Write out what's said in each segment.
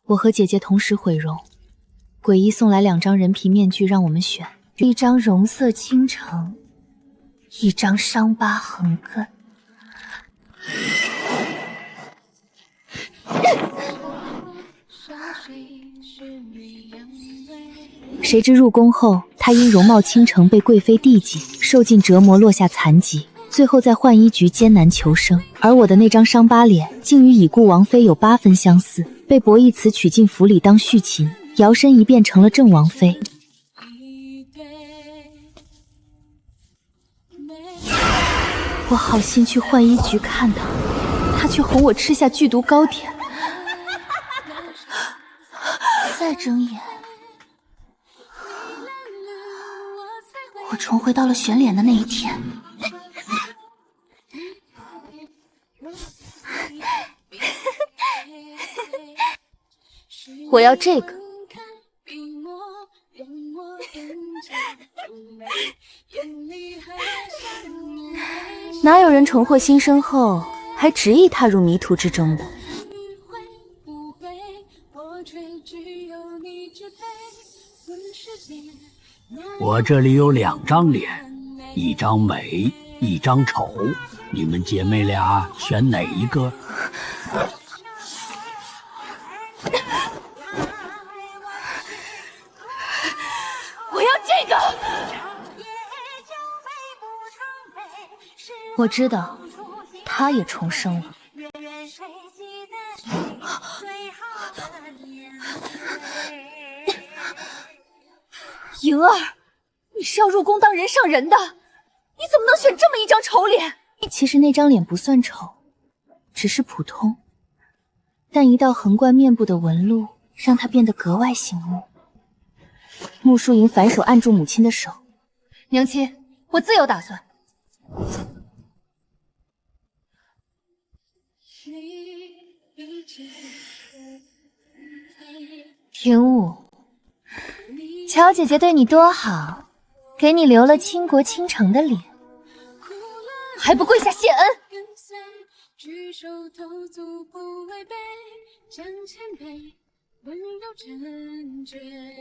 我和姐姐同时毁容，诡异送来2张人皮面具让我们选，一张容色倾城，一张伤疤横亘。谁知入宫后，她因容貌倾城被贵妃妒忌，受尽折磨，落下残疾。最后在浣衣局艰难求生，而我的那张伤疤脸竟与已故王妃有8分相似，被博弈此娶进府里当续琴，摇身一变成了郑王妃。我好心去浣衣局看他，他却哄我吃下剧毒糕点。再睁眼，我重回到了选脸的那一天。我要这个。哪有人重获新生后还执意踏入迷途之中的？我这里有2张脸，一张美，一张丑，你们姐妹俩选哪一个？我要这个！我知道，他也重生了。莹儿，你是要入宫当人上人的，你怎么能选这么一张丑脸？其实那张脸不算丑，只是普通，但一道横贯面部的纹路让它变得格外醒目。穆淑莹反手按住母亲的手，娘亲，我自有打算。平武，乔姐姐对你多好，给你留了倾国倾城的脸，还不跪下谢恩？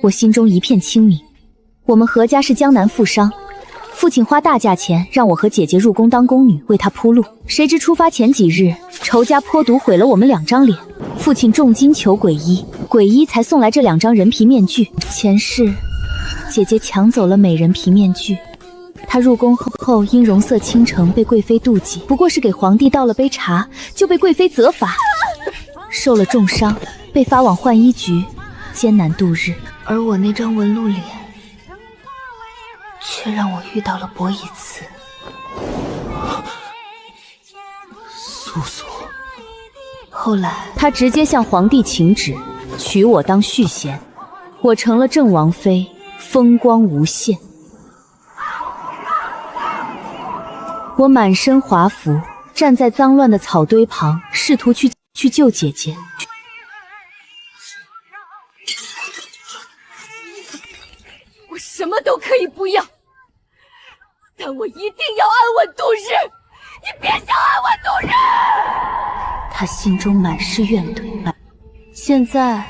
我心中一片清明。我们何家是江南富商，父亲花大价钱让我和姐姐入宫当宫女，为他铺路。谁知出发前几日，仇家泼毒毁了我们2张脸。父亲重金求鬼医，鬼医才送来这2张人皮面具。前世，姐姐抢走了美人皮面具。她入宫后因容色倾城被贵妃妒忌，不过是给皇帝倒了杯茶，就被贵妃责罚，受了重伤，被发往浣衣局，艰难度日。而我那张纹路脸，却让我遇到了博弈慈。素素。后来他直接向皇帝请旨，娶我当续弦，我成了郑王妃，风光无限。我满身华服，站在脏乱的草堆旁，试图去救姐姐。我什么都可以不要，但我一定要安稳度日，你别想安稳度日！他心中满是怨怼。现在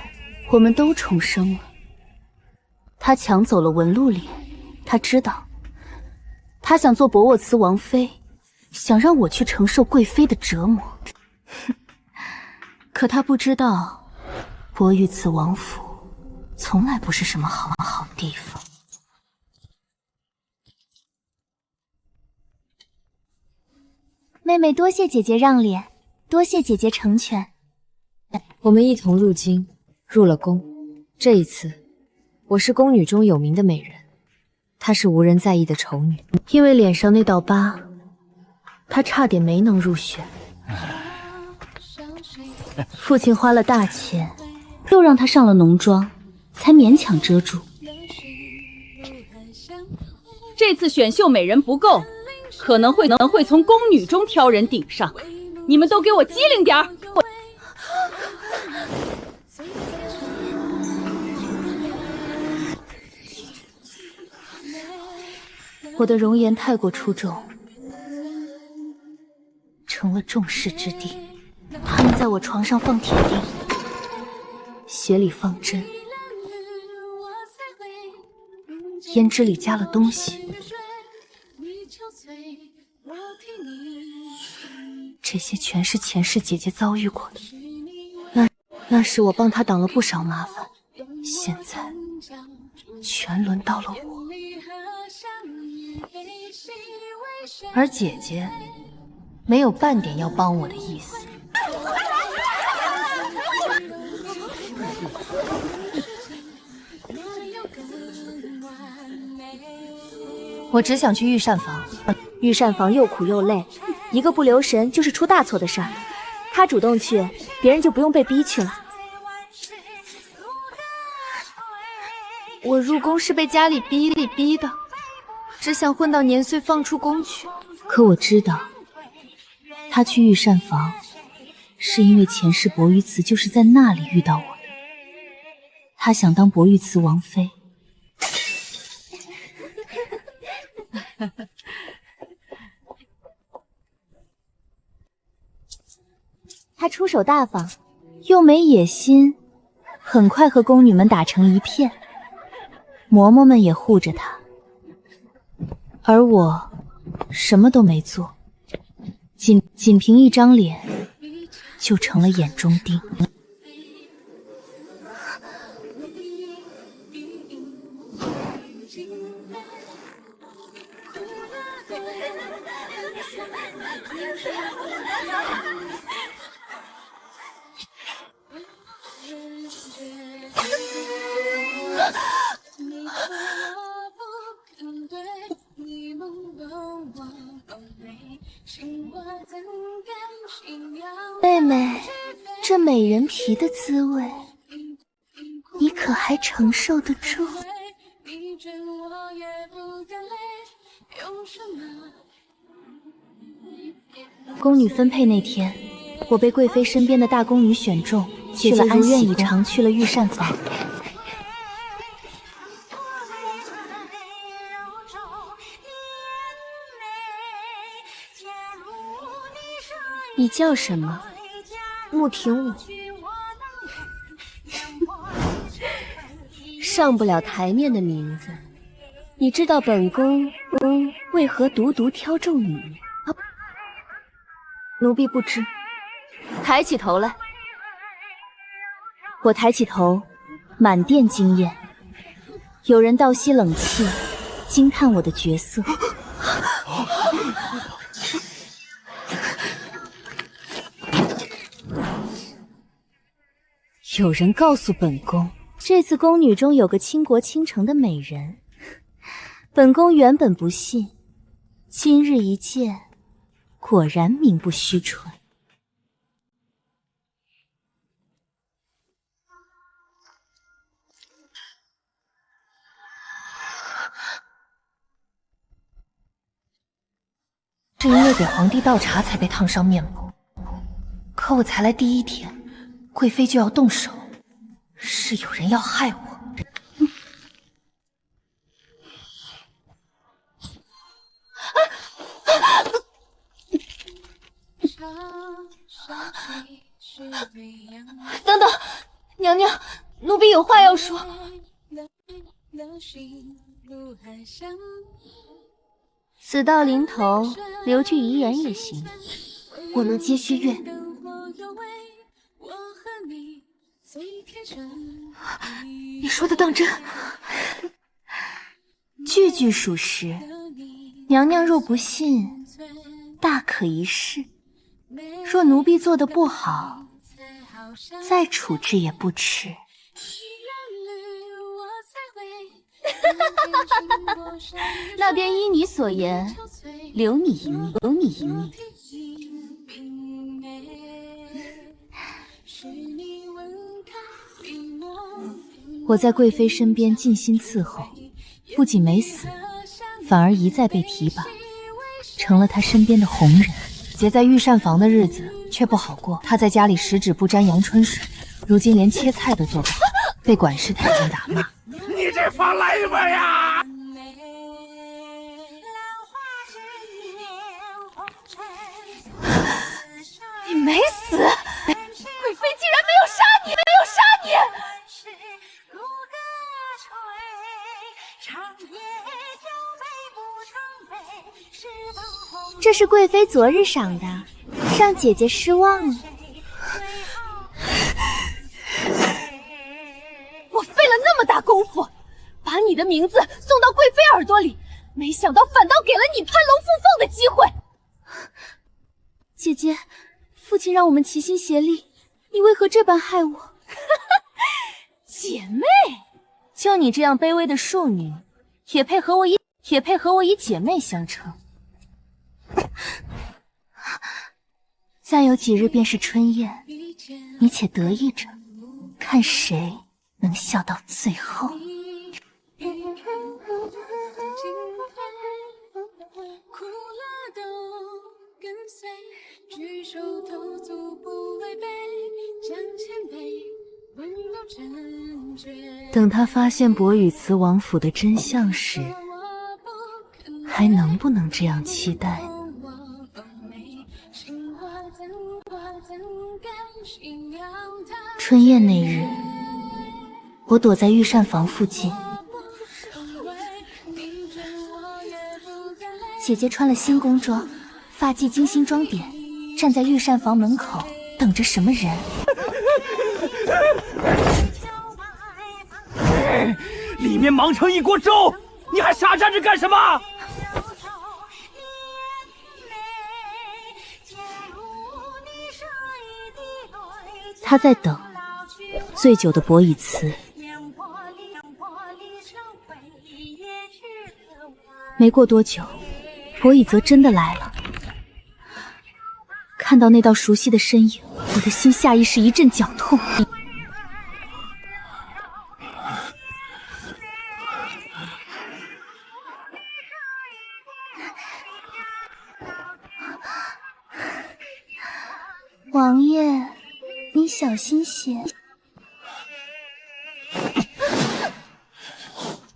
我们都重生了，他抢走了纹路脸，他知道，他想做博沃茨王妃，想让我去承受贵妃的折磨。可他不知道，博玉茨王府从来不是什么好地方。妹妹多谢姐姐让脸，多谢姐姐成全。我们一同入京，入了宫。这一次，我是宫女中有名的美人，她是无人在意的丑女。因为脸上那道疤，她差点没能入选。父亲花了大钱，又让她上了浓妆，才勉强遮住。这次选秀美人不够，可能会从宫女中挑人顶上，你们都给我机灵点儿！我的容颜太过出众，成了众矢之的。他们在我床上放铁钉，血里放针，胭脂里加了东西，这些全是前世姐姐遭遇过的。那时我帮她挡了不少麻烦，现在全轮到了我。而姐姐没有半点要帮我的意思。我只想去御膳房，御膳房又苦又累，一个不留神就是出大错的事儿。他主动去，别人就不用被逼去了。我入宫是被家里逼的，只想混到年岁放出宫去。可我知道，他去御膳房，是因为前世伯玉慈就是在那里遇到我的。他想当伯玉慈王妃。他出手大方，又没野心，很快和宫女们打成一片。嬷嬷们也护着他，而我什么都没做，仅凭一张脸就成了眼中钉。妹妹，这美人皮的滋味，你可还承受得住？宫女分配那天，我被贵妃身边的大宫女选中，去了如愿以偿，去了御膳房。你叫什么？穆廷武。上不了台面的名字。你知道本宫为何独挑中你？奴婢不知。抬起头来。我抬起头，满殿惊艳。有人倒吸冷气，惊叹我的绝色。有人告诉本宫，这次宫女中有个倾国倾城的美人。本宫原本不信，今日一见，果然名不虚传。是因为给皇帝倒茶才被烫伤面部，可我才来第1天，贵妃就要动手，是有人要害我。等等，娘娘，奴婢有话要说。死到临头，留句遗言也行。我能接续月。你说的当真？句句属实。娘娘若不信，大可一试。若奴婢做得不好，再处置也不迟。那便依你所言，留你一命，留你一命。我在贵妃身边尽心伺候，不仅没死，反而一再被提拔，成了她身边的红人。姐在御膳房的日子却不好过，她在家里十指不沾阳春水，如今连切菜都做不好，被管事太监打骂。你这发来吧呀！你没死，贵妃竟然没有杀你，没有杀你！这是贵妃昨日赏的，让姐姐失望了。我费了那么大功夫，把你的名字送到贵妃耳朵里，没想到反倒给了你攀龙附凤的机会。姐姐，父亲让我们齐心协力，你为何这般害我？姐妹，就你这样卑微的庶女，也配和我以姐妹相称？再有几日便是春宴，你且得意着，看谁能笑到最后。等他发现博宇慈王府的真相时，还能不能这样期待呢？春宴那日，我躲在御膳房附近，姐姐穿了新宫装，发髻精心装点，站在御膳房门口等着什么人。里面忙成一锅粥，你还傻站着干什么？他在等醉酒的博以慈。没过多久，博以泽真的来了。看到那道熟悉的身影，我的心下意识一阵绞痛。王爷，你小心些。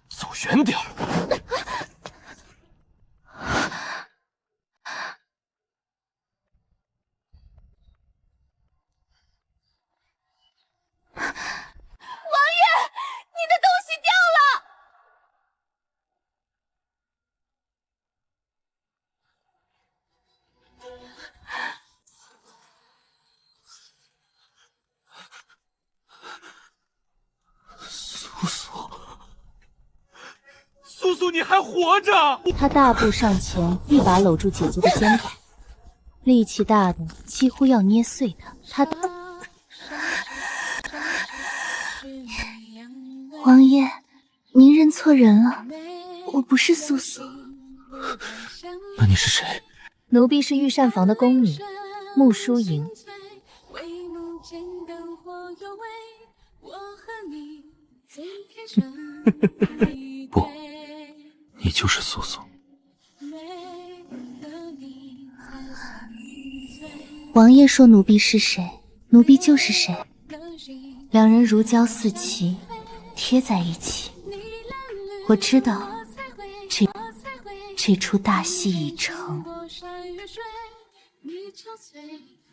走远点儿。苏苏，你还活着！他大步上前，一把搂住姐姐的肩膀，力气大的几乎要捏碎她。王爷，您认错人了，我不是苏苏。那你是谁？奴婢是御膳房的宫女，穆淑莹。不，你就是苏苏。王爷说奴婢是谁，奴婢就是谁。两人如胶似漆，贴在一起。我知道，这出大戏已成。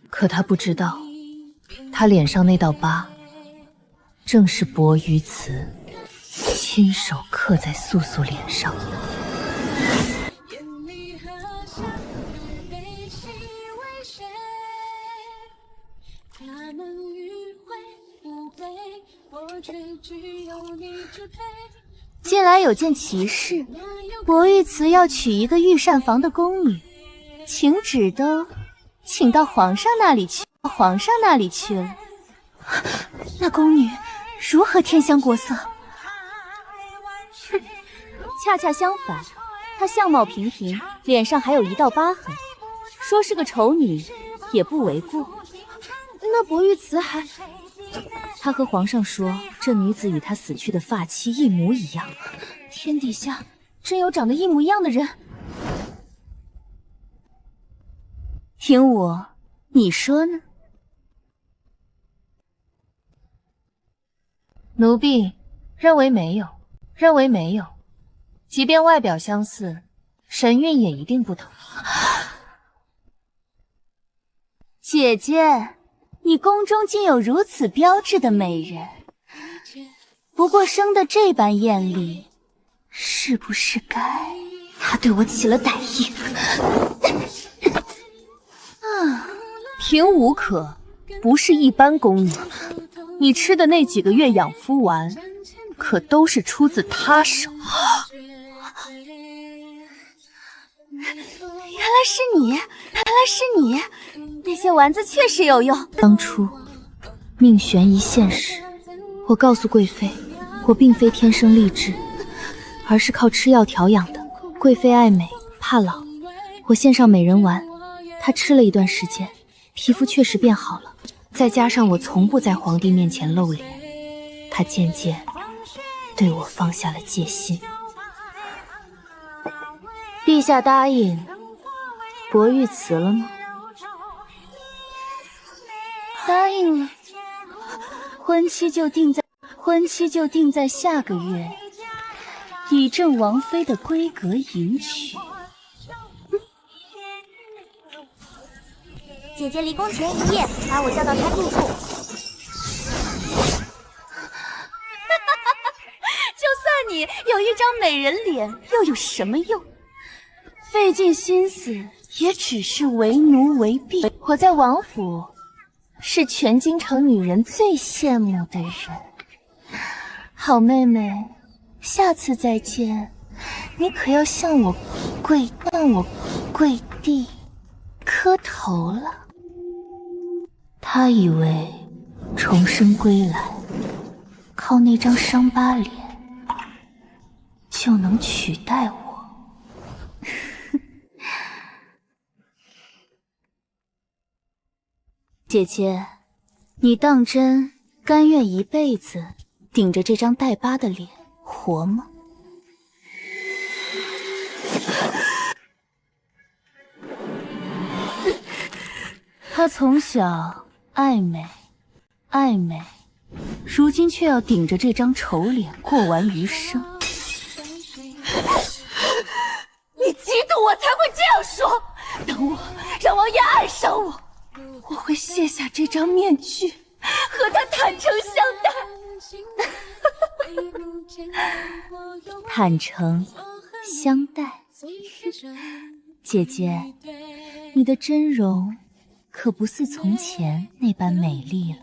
可他不知道，他脸上那道疤，正是博于慈亲手刻在素素脸上的。近来有件奇事，博玉慈要娶一个御膳房的宫女，请旨都请到皇上那里去了。那宫女如何天香国色？恰恰相反，她相貌平平，脸上还有一道疤痕，说是个丑女也不为过。那博玉慈还……他和皇上说，这女子与他死去的发妻一模一样。天底下真有长得一模一样的人？听我，你说呢？奴婢认为没有，即便外表相似，神韵也一定不同。姐姐，你宫中竟有如此标致的美人，不过生得这般艳丽，是不是该他对我起了歹意？平无可不是一般宫女，你吃的那几个月养肤丸，可都是出自他手。原来是你，原来是你，那些丸子确实有用。当初命悬一线时，我告诉贵妃，我并非天生丽质，而是靠吃药调养的。贵妃爱美怕老，我献上美人丸，她吃了一段时间，皮肤确实变好了。再加上我从不在皇帝面前露脸，她渐渐对我放下了戒心。陛下答应博玉辞了吗？答应了，婚期就定在下个月，以正王妃的规格迎娶。姐姐离宫前一夜把我叫到她住处。就算你有一张美人脸，又有什么用？费尽心思，也只是为奴为婢。我在王府，是全京城女人最羡慕的人。好妹妹，下次再见，你可要向我跪地磕头了。他以为重生归来，靠那张伤疤脸就能取代我。姐姐，你当真甘愿一辈子顶着这张带疤的脸活吗？她从小爱美，如今却要顶着这张丑脸过完余生。你嫉妒我才会这样说。等我让王爷爱上我，我会卸下这张面具，和他坦诚相待。坦诚相待，姐姐，你的真容可不似从前那般美丽了。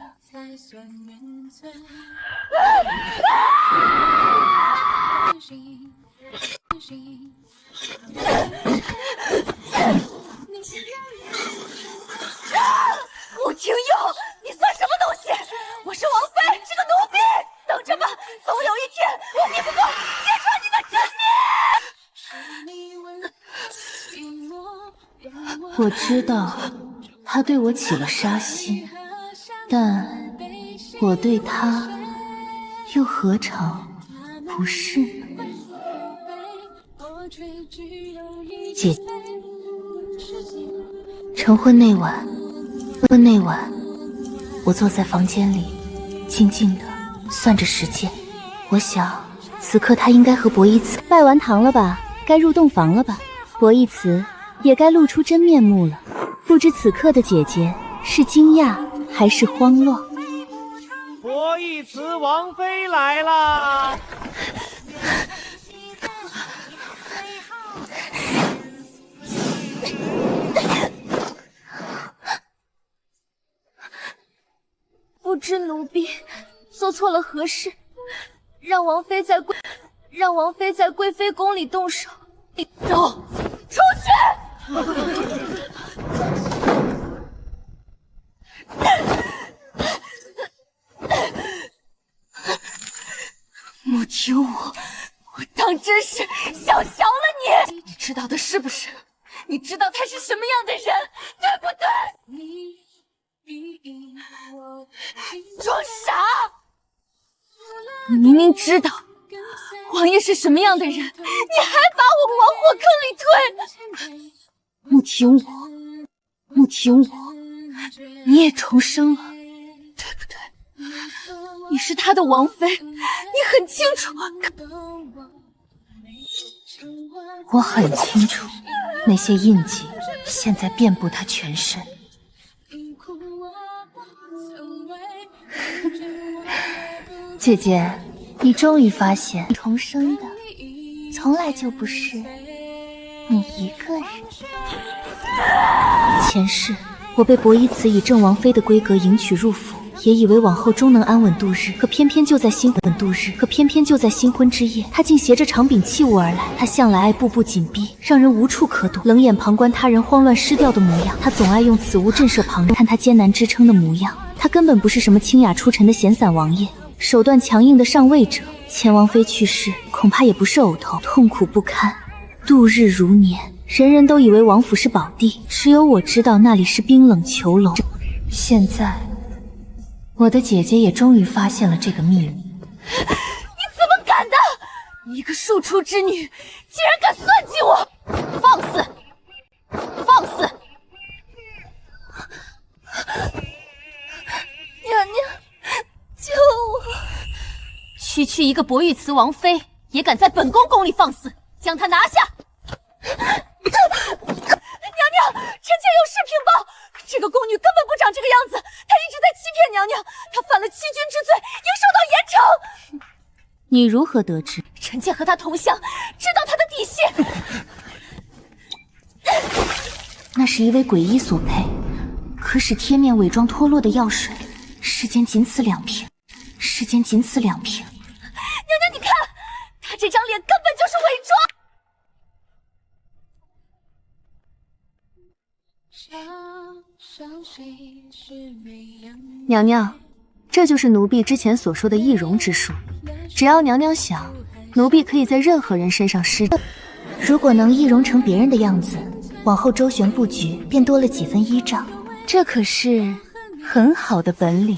穆清幽，你算什么东西？我是王妃，是个奴婢。等着吧，总有一天我抵不过揭穿你的真面。我知道他对我起了杀心，但我对他又何尝不是呢？姐，成婚那晚，我坐在房间里，静静的算着时间。我想，此刻他应该和博一慈拜完堂了吧，该入洞房了吧。博一慈也该露出真面目了。不知此刻的姐姐是惊讶还是慌乱？博一慈王妃来啦！不知奴婢做错了何事，让王妃在贵妃宫里动手。走，出去！穆听我当真是想降了你！你知道的是不是？你知道他是什么样的人，对不对？装傻！你明明知道王爷是什么样的人，你还把我往火坑里推！穆听我，你也重生了，对不对？你是他的王妃，你很清楚。我很清楚，那些印记现在遍布他全身。姐姐，你终于发现重生的从来就不是你一个人。前世我被博伊茨以郑王妃的规格迎娶入府，也以为往后终能安稳度日，可偏偏就在新婚之夜，他竟携着长柄弃物而来。他向来爱步步紧逼，让人无处可躲，冷眼旁观他人慌乱失掉的模样。他总爱用此物震慑旁人，看他艰难支撑的模样，他根本不是什么清雅出尘的闲散王爷，手段强硬的上位者。前王妃去世，恐怕也不是偶头，痛苦不堪，度日如年。人人都以为王府是宝地，只有我知道那里是冰冷囚笼。现在我的姐姐也终于发现了这个秘密。你怎么敢的？你个庶出之女，竟然敢算计我！放肆！放肆！娘娘，救我！区区一个博玉慈王妃，也敢在本宫宫里放肆，将她拿下！娘娘，臣妾有事禀报，这个宫女根本不长这个样子，她一直在欺骗娘娘，她犯了欺君之罪，应受到严惩。你如何得知？臣妾和她同乡，知道她的底细。那是一位鬼医所配，可使贴面伪装脱落的药水，世间仅此2瓶，世间仅此2瓶。娘娘，你看，她这张脸根本就是伪装。娘娘，这就是奴婢之前所说的易容之术。只要娘娘想，奴婢可以在任何人身上施。如果能易容成别人的样子，往后周旋布局便多了几分依仗。这可是很好的本领。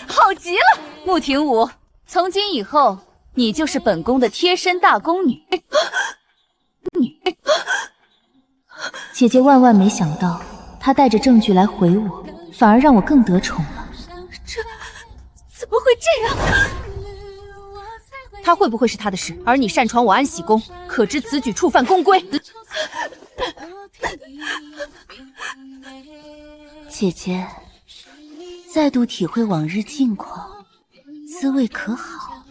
好极了，穆廷武，从今以后，你就是本宫的贴身大宫女。姐姐万万没想到，她带着证据来回我，反而让我更得宠了。这怎么会这样？他会不会是他的事？而你擅闯我安喜宫，可知此举触犯宫规？姐姐，再度体会往日境况，滋味可好？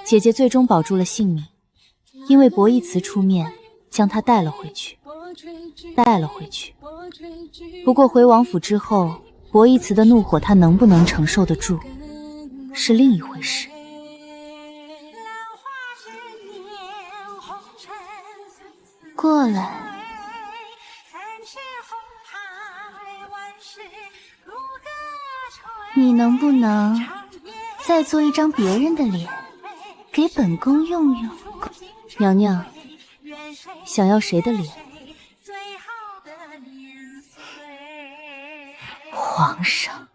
姐姐最终保住了性命，因为博弈慈出面将她带了回去。不过回王府之后，博弈慈的怒火她能不能承受得住，是另一回事。过来。你能不能再做一张别人的脸，给本宫用用？娘娘，想要谁的脸？皇上。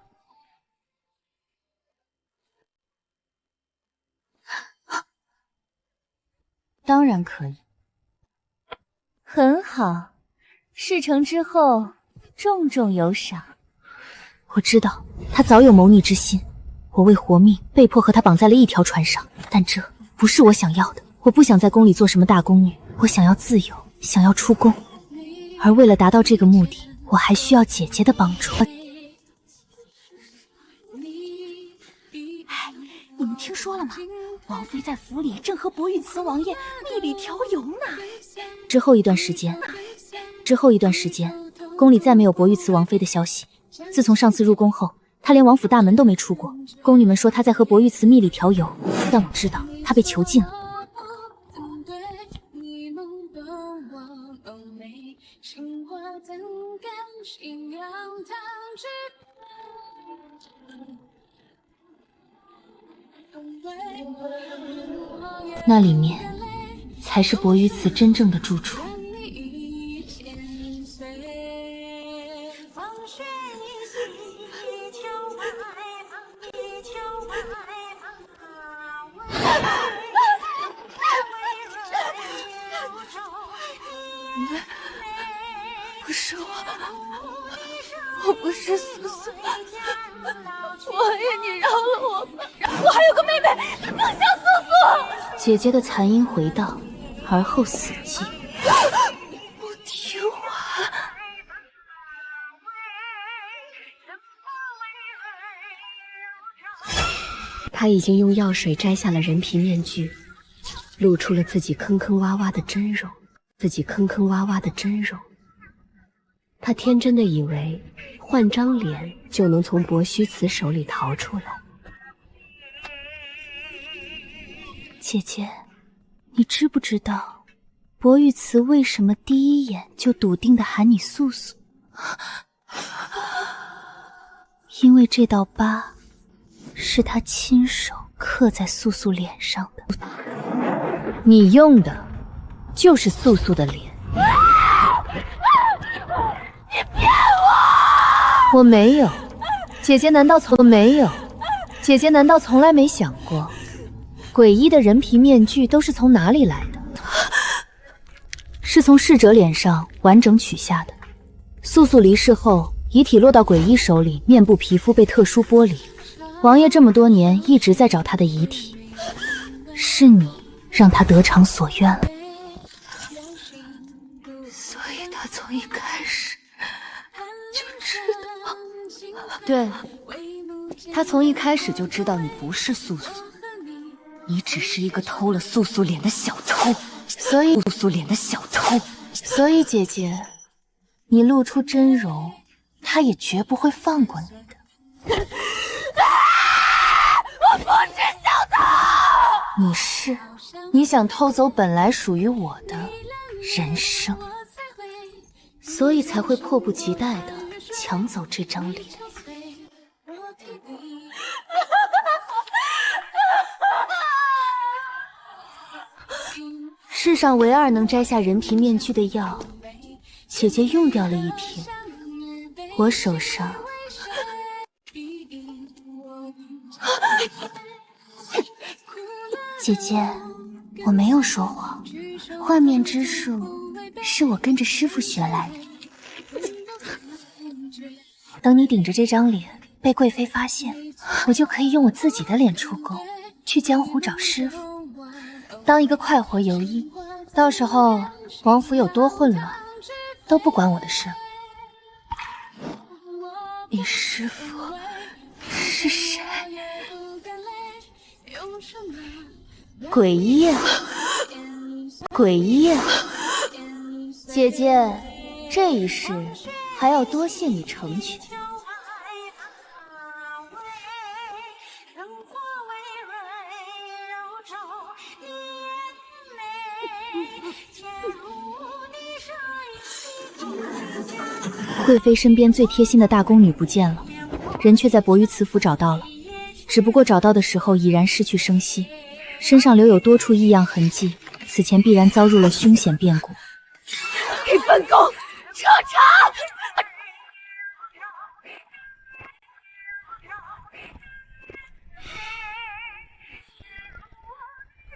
当然可以。很好，事成之后重重有赏。我知道他早有谋逆之心，我为活命被迫和他绑在了一条船上，但这不是我想要的。我不想在宫里做什么大宫女，我想要自由，想要出宫。而为了达到这个目的，我还需要姐姐的帮助。你们听说了吗？王妃在府里正和博玉慈王爷蜜里调油呢。之后一段时间，宫里再没有博玉慈王妃的消息。自从上次入宫后，她连王府大门都没出过。宫女们说她在和博玉慈蜜里调油，但我知道她被囚禁了。那里面才是博玉慈真正的住处。不是我不是苏苏，王爷你饶了我吧！我还有个妹妹，她更像苏苏。姐姐的残音回荡，而后死寂。穆廷华，他已经用药水摘下了人皮面具，露出了自己坑坑洼洼的真容。他天真的以为换张脸就能从薄须慈手里逃出来。姐姐，你知不知道薄玉慈为什么第一眼就笃定地喊你素素？因为这道疤是他亲手刻在素素脸上的。你用的就是素素的脸。你骗我！我没有，姐姐难道从来没想过，诡异的人皮面具都是从哪里来的？是从逝者脸上完整取下的。素素离世后，遗体落到鬼医手里，面部皮肤被特殊剥离。王爷这么多年一直在找他的遗体，是你让他得偿所愿了。所以他从一开始就知道。对，他从一开始就知道你不是素素，你只是一个偷了素素脸的小偷。所以姐姐，你露出真容，他也绝不会放过你的。我不是小偷！你想偷走本来属于我的人生，所以才会迫不及待地抢走这张脸。世上唯二能摘下人皮面具的药，姐姐用掉了一瓶，我手上姐姐，我没有说谎，幻面之术是我跟着师傅学来的。等你顶着这张脸被贵妃发现，我就可以用我自己的脸出宫，去江湖找师傅，当一个快活游医。到时候王府有多混乱，都不关我的事。你师傅是谁？诡异啊，诡异啊！姐姐，这一世还要多谢你成全。贵妃身边最贴心的大宫女不见了，人却在薄于慈府找到了，只不过找到的时候已然失去声息，身上留有多处异样痕迹，此前必然遭入了凶险变故。给本宫彻查！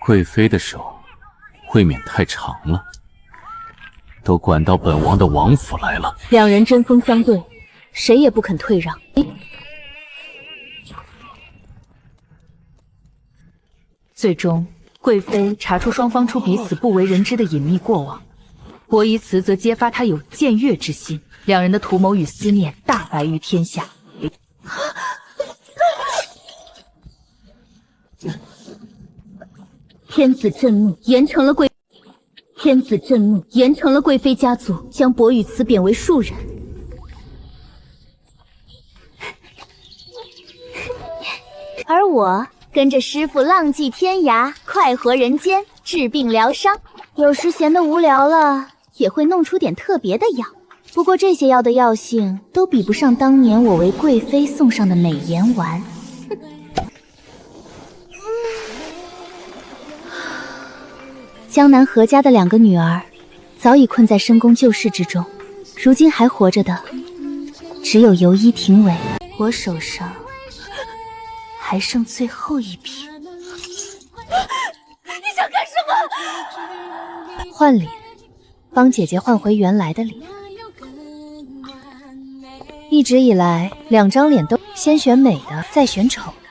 贵妃的手未免太长了，都管到本王的王府来了。两人针锋相对，谁也不肯退让。最终，贵妃查出双方出彼此不为人知的隐秘过往，薄宜慈则揭发他有僭越之心，两人的图谋与思念大白于天下。天子震怒，严惩了贵妃家族，将薄与慈贬为庶人。而我跟着师傅浪迹天涯，快活人间，治病疗伤。有时闲得无聊了，也会弄出点特别的药。不过这些药的药性都比不上当年我为贵妃送上的美颜丸。江南何家的两个女儿早已困在深宫旧事之中，如今还活着的只有尤依廷伟。我手上还剩最后一瓶。你想干什么？换脸，帮姐姐换回原来的脸。一直以来，两张脸都先选美的，再选丑的。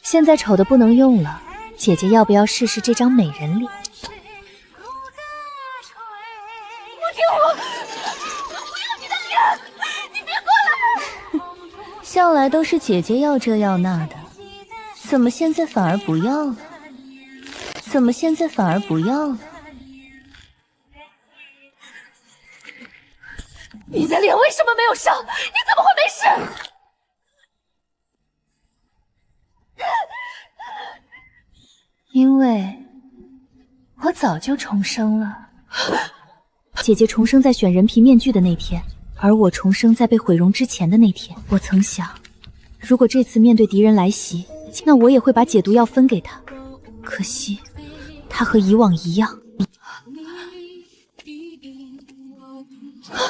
现在丑的不能用了，姐姐要不要试试这张美人脸？向来都是姐姐要这要那的，怎么现在反而不要了？怎么现在反而不要了？你的脸为什么没有伤？你怎么会没事？因为我早就重生了。姐姐重生在选人皮面具的那天，而我重生在被毁容之前的那天。我曾想，如果这次面对敌人来袭，那我也会把解毒药分给他。可惜，他和以往一样。